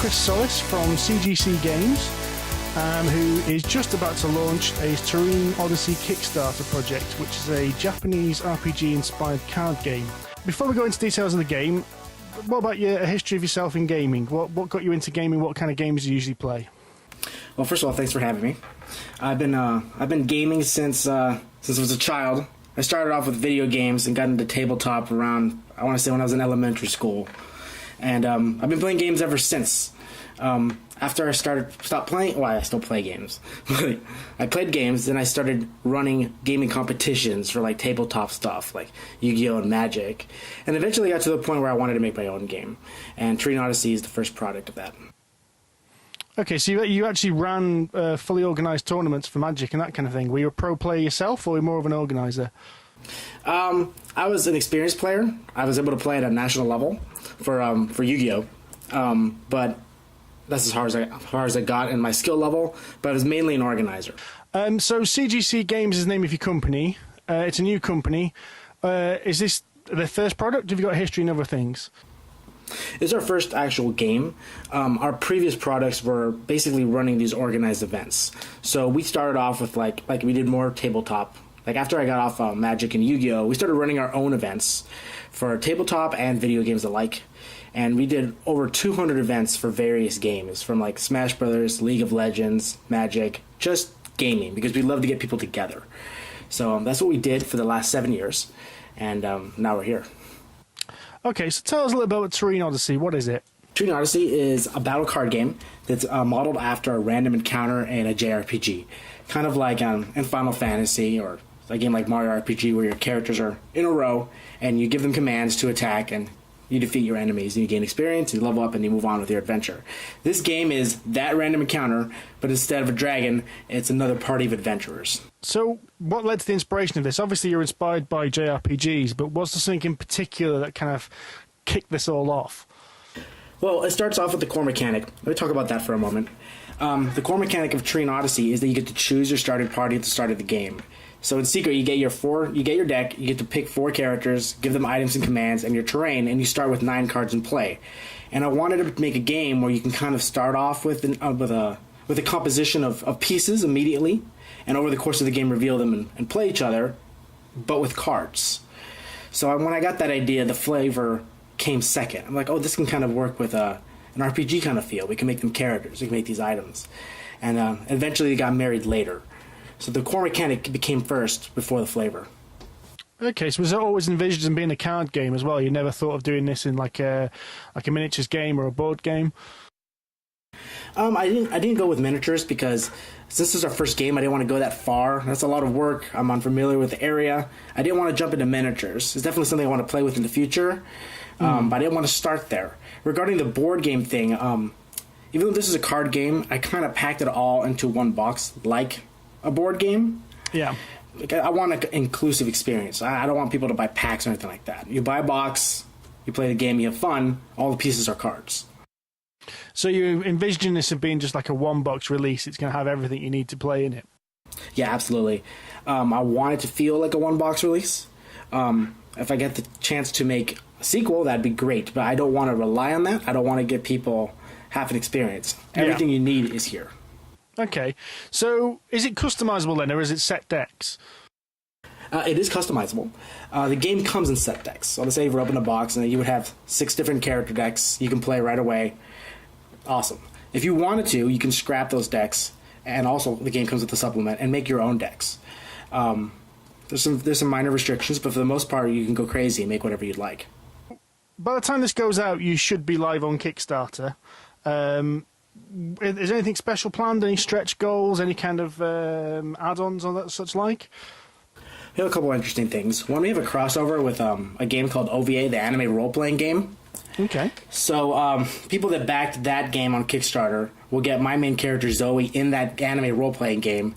Chris Solis from CGC Games, who is just about to launch a Terrene Odyssey Kickstarter project, which is a Japanese RPG-inspired card game. Before we go into details of the game, what about a history of yourself in gaming? What got you into gaming? What kind of games do you usually play? Well, first of all, thanks for having me. I've been gaming since I was a child. I started off with video games and got into tabletop around, I want to say, when I was in elementary school. And I've been playing games ever since. After I stopped playing, well, I still play games. I played games, then I started running gaming competitions for like tabletop stuff, like Yu-Gi-Oh! And Magic. And eventually got to the point where I wanted to make my own game. And Terrene Odyssey is the first product of that. Okay, so you actually ran fully organised tournaments for Magic and that kind of thing. Were you a pro player yourself, or were you more of an organiser? I was an experienced player. I was able to play at a national level for Yu-Gi-Oh! But that's as far as I got in my skill level. But I was mainly an organizer. So CGC Games is the name of your company. It's a new company. Is this the first product? Have you got a history in other things? It's our first actual game. Our previous products were basically running these organized events. So we started off with like we did more tabletop. Like after I got off Magic and Yu-Gi-Oh!, we started running our own events for tabletop and video games alike. And we did over 200 events for various games, from like Smash Brothers, League of Legends, Magic, just gaming, because we love to get people together. So that's what we did for the last 7 years, and now we're here. Okay, so tell us a little bit about Terrene Odyssey. What is it? Terrene Odyssey is a battle card game that's modeled after a random encounter in a JRPG. Kind of like in Final Fantasy, or a game like Mario RPG, where your characters are in a row, and you give them commands to attack, and you defeat your enemies, and you gain experience, you level up, and you move on with your adventure. This game is that random encounter, but instead of a dragon, it's another party of adventurers. So what led to the inspiration of this? Obviously you're inspired by JRPGs, but what's the something in particular that kind of kicked this all off? Well, it starts off with the core mechanic. Let me talk about that for a moment. The core mechanic of Terrene Odyssey is that you get to choose your starting party at the start of the game. So in Secret, you get your deck, you get to pick 4 characters, give them items and commands, and your terrain, and you start with 9 cards in play. And I wanted to make a game where you can kind of start off with a composition of pieces immediately, and over the course of the game reveal them and play each other, but with cards. So when I got that idea, the flavor came second. I'm like, oh, this can kind of work with an RPG kind of feel. We can make them characters, we can make these items. And eventually they got married later. So the core mechanic became first before the flavor. Okay, so was it always envisioned in being a card game as well? You never thought of doing this in like a miniatures game or a board game? I didn't go with miniatures because since this is our first game, I didn't want to go that far. That's a lot of work. I'm unfamiliar with the area. I didn't want to jump into miniatures. It's definitely something I want to play with in the future, but I didn't want to start there. Regarding the board game thing, even though this is a card game, I kind of packed it all into one box, like a board game. Yeah. Like, I want an inclusive experience. I don't want people to buy packs or anything like that. You buy a box, you play the game, you have fun, all the pieces are cards. So you envision this as being just like a one-box release. It's going to have everything you need to play in it. Yeah, absolutely. I want it to feel like a one-box release. If I get the chance to make a sequel, that'd be great. But I don't want to rely on that. I don't want to give people half an experience. Everything you need is here. Okay, so is it customizable then, or is it set decks? It is customizable. The game comes in set decks. So let's say you open a box and you would have 6 different character decks you can play right away. Awesome. If you wanted to, you can scrap those decks, and also the game comes with a supplement, and make your own decks. There's some minor restrictions, but for the most part, you can go crazy and make whatever you'd like. By the time this goes out, you should be live on Kickstarter. Is anything special planned? Any stretch goals? Any kind of add-ons or that such like? We have a couple of interesting things. One, we have a crossover with a game called OVA, the anime role-playing game. Okay. So people that backed that game on Kickstarter will get my main character Zoe in that anime role-playing game,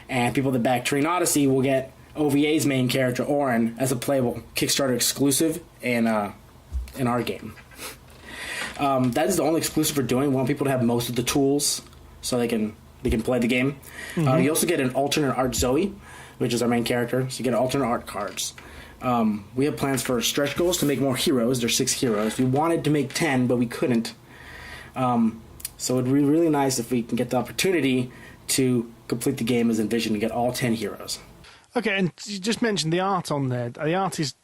and people that back Terrene Odyssey will get OVA's main character Auren as a playable Kickstarter exclusive in our game. That is the only exclusive we're doing. We want people to have most of the tools so they can play the game. Mm-hmm. You also get an alternate art Zoe, which is our main character. So you get alternate art cards. We have plans for stretch goals to make more heroes. There's 6 heroes. We wanted to make 10, but we couldn't. So it'd be really nice if we can get the opportunity to complete the game as envisioned and get all 10 heroes. Okay, and you just mentioned the art on there. The art is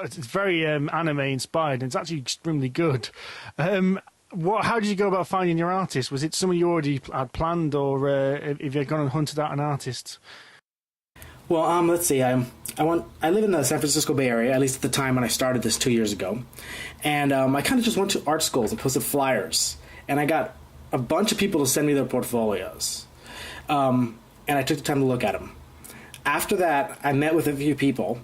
it's very anime inspired, and it's actually extremely good. How did you go about finding your artist? Was it someone you already had planned, or have you gone and hunted out an artist? Well, let's see. I live in the San Francisco Bay Area, at least at the time when I started this 2 years ago, and I kind of just went to art schools and posted flyers, and I got a bunch of people to send me their portfolios, and I took the time to look at them. After that, I met with a few people,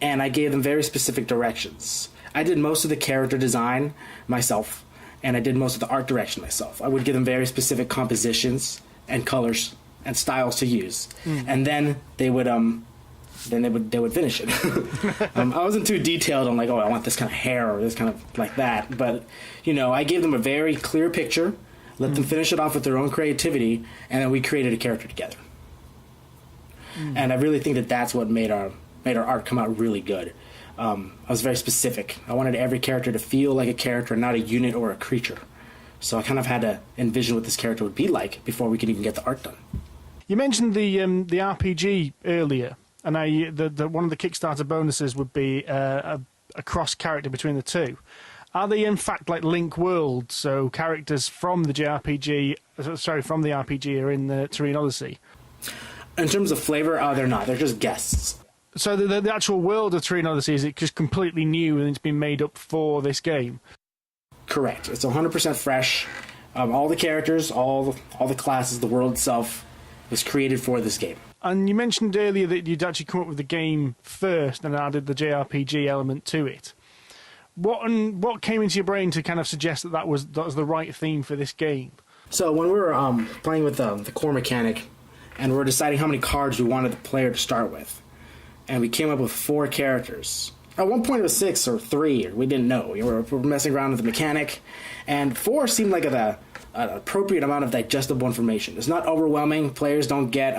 and I gave them very specific directions. I did most of the character design myself, and I did most of the art direction myself. I would give them very specific compositions and colors and styles to use, and then they would finish it. I wasn't too detailed on like, oh, I want this kind of hair or this kind of like that, but I gave them a very clear picture, let them finish it off with their own creativity, and then we created a character together. And I really think that that's what made our art come out really good. I was very specific. I wanted every character to feel like a character, not a unit or a creature. So I kind of had to envision what this character would be like before we could even get the art done. You mentioned the RPG earlier, and one of the Kickstarter bonuses would be a cross character between the two. Are they in fact like link worlds? So characters from the RPG are in the Terrene Odyssey. In terms of flavor, they're not. They're just guests. So the actual world of Terrene Odyssey, is it just completely new and it's been made up for this game? Correct. It's 100% fresh. All the characters, all the classes, the world itself was created for this game. And you mentioned earlier that you'd actually come up with the game first and added the JRPG element to it. What came into your brain to kind of suggest that was the right theme for this game? So when we were playing with the core mechanic, and we were deciding how many cards we wanted the player to start with, and we came up with 4 characters. At one point it was 6 or 3, or we didn't know. We were messing around with the mechanic, and 4 seemed like an appropriate amount of digestible information. It's not overwhelming. Players don't get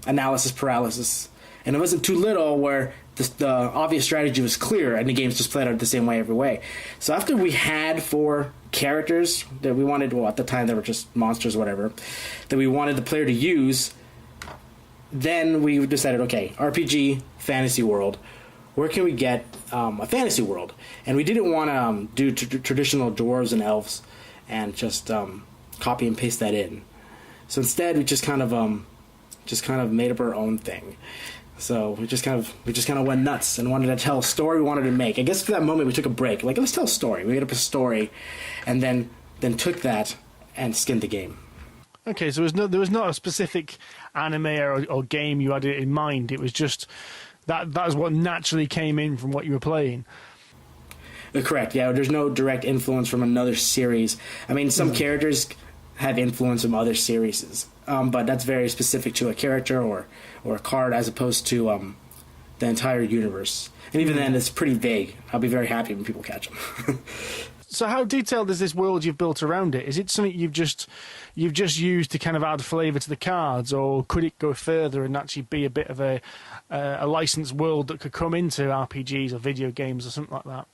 analysis paralysis, and it wasn't too little where the obvious strategy was clear and the game's just played out the same way every way. So after we had 4 characters that we wanted, well, at the time they were just monsters or whatever, that we wanted the player to use, then we decided, okay, RPG, fantasy world, where can we get a fantasy world? And we didn't want to do traditional dwarves and elves and just copy and paste that in. So instead, we just kind of made up our own thing. So we just kind of went nuts and wanted to tell a story we wanted to make. I guess for that moment we took a break. Like, let's tell a story. We made up a story, and then took that and skinned the game. Okay, so there was not a specific anime or game you had in mind. It was just that was what naturally came in from what you were playing. Correct. Yeah, there's no direct influence from another series. I mean, some characters have influence from other series, but that's very specific to a character or a card as opposed to the entire universe. And even then, it's pretty vague. I'll be very happy when people catch them. So how detailed is this world you've built around it? Is it something you've just used to kind of add flavour to the cards, or could it go further and actually be a bit of a licensed world that could come into RPGs or video games or something like that?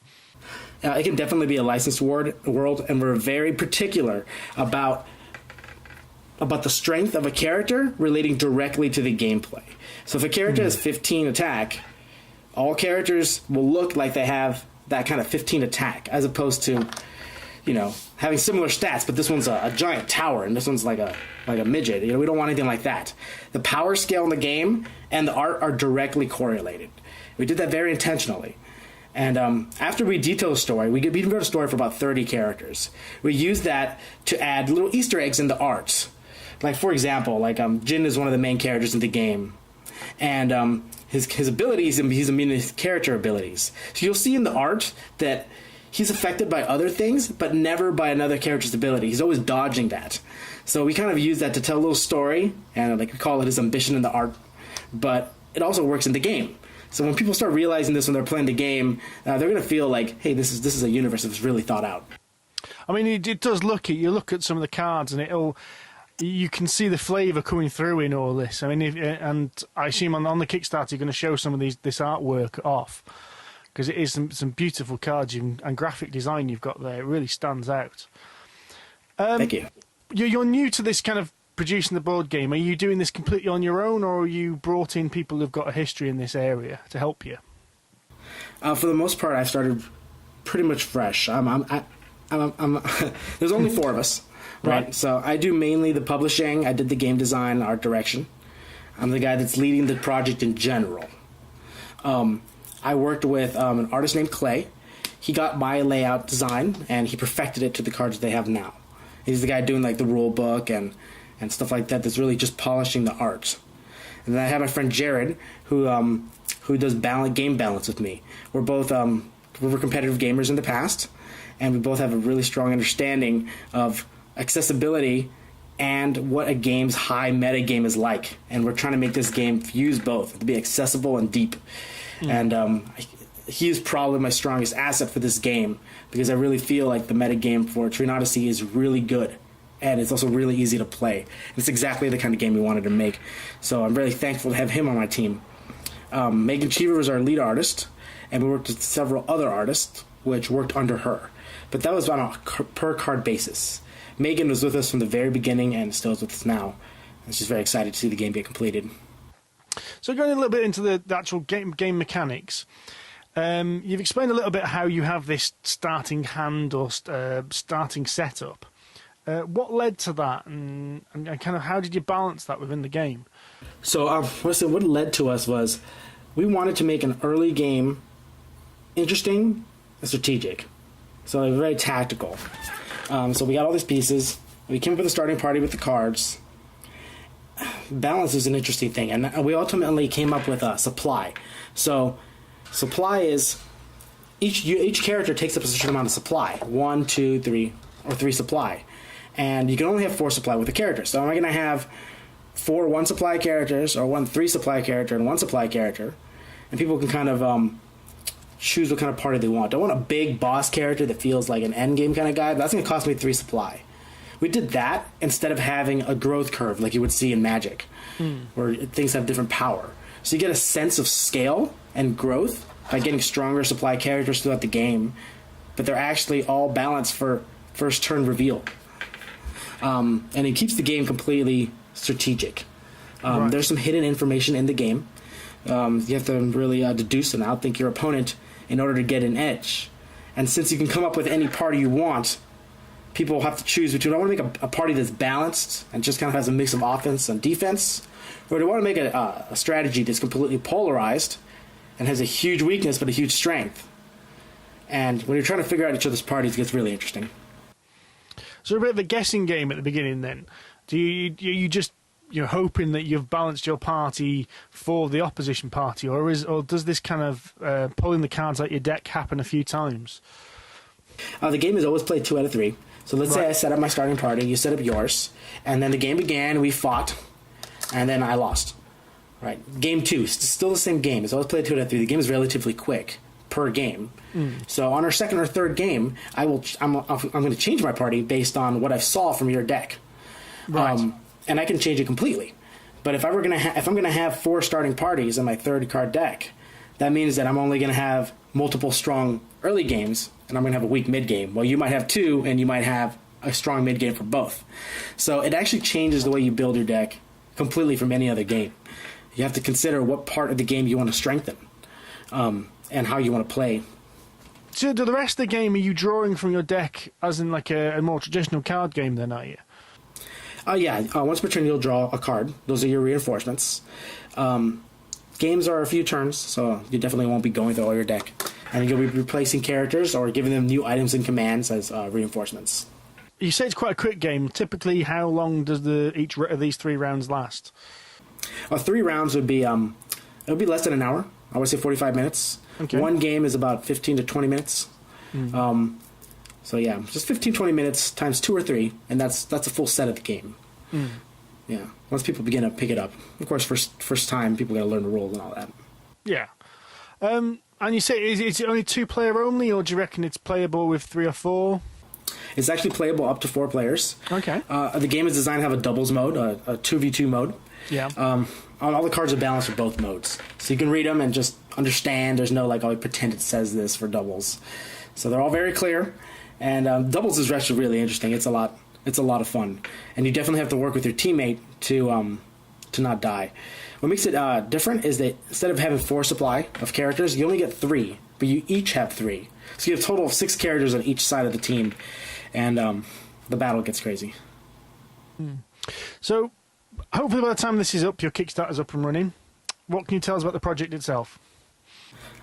It can definitely be a licensed world, and we're very particular about the strength of a character relating directly to the gameplay. So if a character has 15 attack, all characters will look like they have that kind of 15 attack, as opposed to, having similar stats, but this one's a giant tower and this one's like a midget. We don't want anything like that. The power scale in the game and the art are directly correlated. We did that very intentionally. And after we detail a story, we wrote a story for about 30 characters. We used that to add little Easter eggs in the art. Like, for example, Jin is one of the main characters in the game, and his abilities, he's immune to his character abilities. So you'll see in the art that he's affected by other things, but never by another character's ability. He's always dodging that. So we kind of use that to tell a little story, and we call it his ambition in the art, but it also works in the game. So when people start realizing this when they're playing the game, they're going to feel like, hey, this is a universe that's really thought out. I mean, it does you look at some of the cards, and you can see the flavour coming through in all this. I mean, and I assume on the Kickstarter you're going to show some of this artwork off, because it is some beautiful cards and graphic design you've got there. It really stands out. Thank you. You're new to this kind of producing the board game. Are you doing this completely on your own, or are you brought in people who've got a history in this area to help you? For the most part, I started pretty much fresh. There's only 4 of us, right? So I do mainly the publishing. I did the game design, art direction. I'm the guy that's leading the project in general. I worked with an artist named Clay. He got my layout design, and he perfected it to the cards they have now. He's the guy doing like the rule book and stuff like that. That's really just polishing the art. And then I have my friend Jared, who does game balance with me. We're both we were competitive gamers in the past, and we both have a really strong understanding of accessibility and what a game's high meta game is like. And we're trying to make this game use both to be accessible and deep. And he is probably my strongest asset for this game, because I really feel like the meta game for Terrene Odyssey is really good, and it's also really easy to play. It's exactly the kind of game we wanted to make. So I'm really thankful to have him on my team. Megan Cheever was our lead artist, and we worked with several other artists which worked under her. But that was on a per-card basis. Megan was with us from the very beginning and still is with us now. And she's very excited to see the game get completed. So going a little bit into the actual game mechanics, you've explained a little bit how you have this starting hand or starting setup. What led to that, and kind of how did you balance that within the game? So what led to us was we wanted to make an early game interesting and strategic. So very tactical. So we got all these pieces. We came up with a starting party with the cards. Balance is an interesting thing, and we ultimately came up with a supply. So supply is each character takes up a certain amount of supply. 1, 2, 3, or 3 supply. And you can only have 4 supply with a character. So am I going to have 4 1-supply characters, or 1 3-supply character and 1 supply character? And people can kind of choose what kind of party they want. I want a big boss character that feels like an endgame kind of guy, but that's going to cost me 3 supply. We did that instead of having a growth curve like you would see in Magic, where things have different power. So you get a sense of scale and growth by getting stronger supply characters throughout the game, but they're actually all balanced for first turn reveal. And it keeps the game completely strategic. Right. There's some hidden information in the game. You have to really deduce and outthink your opponent in order to get an edge. And since you can come up with any party you want, people will have to choose between, I want to make a party that's balanced and just kind of has a mix of offense and defense, or do I want to make a strategy that's completely polarized and has a huge weakness but a huge strength? And when you're trying to figure out each other's parties, it gets really interesting. So a bit of a guessing game at the beginning then. Do you just, you're hoping that you've balanced your party for the opposition party, or does this kind of pulling the cards out your deck happen a few times? The game is always played 2 out of 3. So let's say I set up my starting party, you set up yours, and then the game began, we fought, and then I lost. Right. Game 2, it's still the same game. It's always played 2 out of 3. The game is relatively quick per game. So on our second or third game, I'm going to change my party based on what I saw from your deck. Right. And I can change it completely. But if I'm going to have 4 starting parties in my 3rd card deck, that means that I'm only going to have multiple strong early games, and I'm going to have a weak mid game. Well, you might have 2, and you might have a strong mid game for both. So it actually changes the way you build your deck completely from any other game. You have to consider what part of the game you want to strengthen, and how you want to play. So the rest of the game, are you drawing from your deck as in like a more traditional card game then, are you? Yeah. Once per turn, you'll draw a card. Those are your reinforcements. Games are a few turns, so you definitely won't be going through all your deck. And you'll be replacing characters or giving them new items and commands as reinforcements. You say it's quite a quick game. Typically, how long does each of these 3 rounds last? 3 rounds would be it'll be less than an hour. I would say 45 minutes. Okay. 1 game is about 15 to 20 minutes. So yeah, just 15, 20 minutes times 2 or 3, and that's a full set of the game. Yeah, once people begin to pick it up. Of course, first time, people got to learn the rules and all that. Yeah. And you say, is it only 2-player only, or do you reckon it's playable with 3 or 4? It's actually playable up to 4 players. Okay. The game is designed to have a doubles mode, a 2v2 mode. Yeah. All the cards are balanced for both modes. So you can read them and just understand. There's no, like, oh, pretend it says this for doubles. So they're all very clear. And doubles is actually really interesting. It's It's a lot of fun, and you definitely have to work with your teammate to not die. What makes it different is that instead of having 4 supply of characters, you only get 3, but you each have 3. So you have a total of 6 characters on each side of the team, and the battle gets crazy. So, hopefully by the time this is up, your Kickstarter's up and running. What can you tell us about the project itself?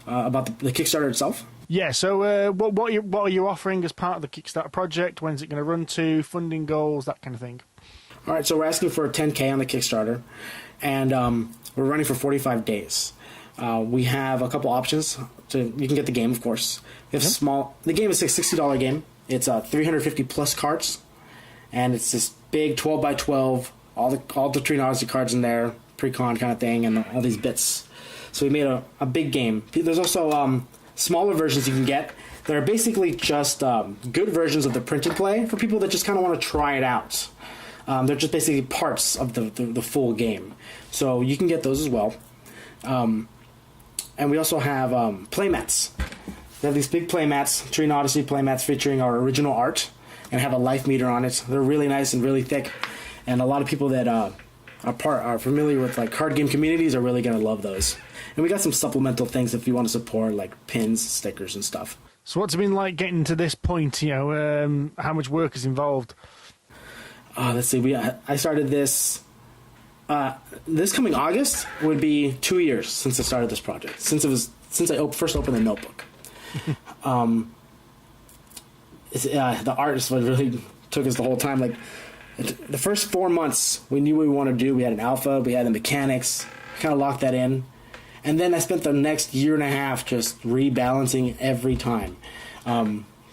About the Kickstarter itself? Yeah, so what are you offering as part of the Kickstarter project? When's it going to run to? Funding goals, that kind of thing. All right, so we're asking for $10K on the Kickstarter, and we're running for 45 days. We have a couple options. You can get the game, of course. We have the game is a $60 game. It's 350 plus cards, and it's this big 12 by 12, all the Terrene Odyssey cards in there, pre-con kind of thing, and all these bits. So we made a big game. There's also smaller versions you can get. They're basically just good versions of the print and play for people that just kind of want to try it out. They're just basically parts of the full game. So you can get those as well. And we also have playmats. We have these big playmats, Terrene Odyssey playmats featuring our original art and have a life meter on it. They're really nice and really thick. And a lot of people that are familiar with like card game communities are really going to love those. And we got some supplemental things if you want to support, like pins, stickers, and stuff. So what's it been like getting to this point? How much work is involved? Let's see. I started this. This coming August would be 2 years since I started this project. Since I first opened the notebook. The art is what really took us the whole time. Like the first 4 months, we knew what we wanted to do. We had an alpha. We had the mechanics. Kind of locked that in. And then I spent the next year and a half just rebalancing every time.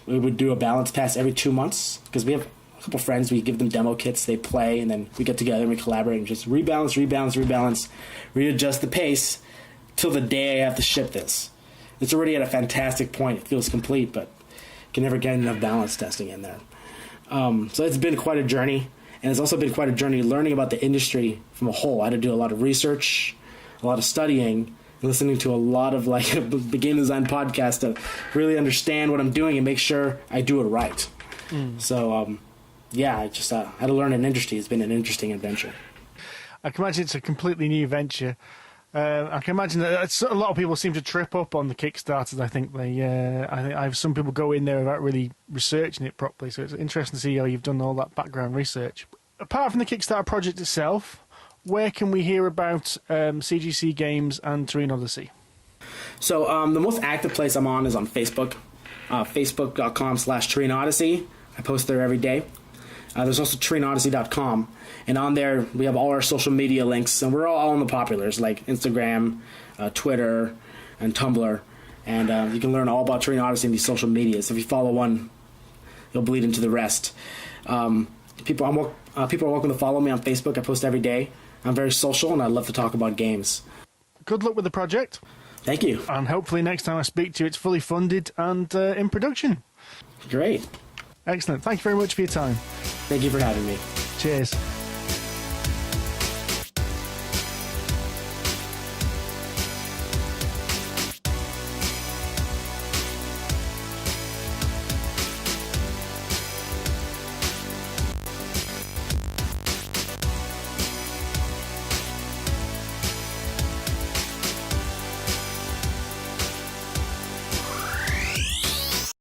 We would do a balance pass every 2 months because we have a couple friends. We give them demo kits, they play, and then we get together and we collaborate and just rebalance, readjust the pace till the day I have to ship this. It's already at a fantastic point. It feels complete, but can never get enough balance testing in there. So it's been quite a journey, and it's also been quite a journey learning about the industry from a whole. I had to do a lot of research, a lot of studying, listening to a lot of the game design podcast to really understand what I'm doing and make sure I do it right. So I just had to learn an industry. It's been an interesting adventure. I can imagine it's a completely new venture. I can imagine that a lot of people seem to trip up on the Kickstarters. I think I have some people go in there without really researching it properly. So it's interesting to see how you've done all that background research. Apart from the Kickstarter project itself, where can we hear about CGC Games and Terrene Odyssey? So the most active place I'm on is on Facebook, facebook.com/Terrene Odyssey. I post there every day. There's also TerreneOdyssey.com, and on there we have all our social media links, and we're all in the populars like Instagram, Twitter, and Tumblr, and you can learn all about Terrene Odyssey in these social medias. If you follow one, you'll bleed into the rest. People are welcome to follow me on Facebook. I post every day. I'm very social, and I love to talk about games. Good luck with the project. Thank you. And hopefully next time I speak to you, it's fully funded and in production. Great. Excellent. Thank you very much for your time. Thank you for having me. Cheers.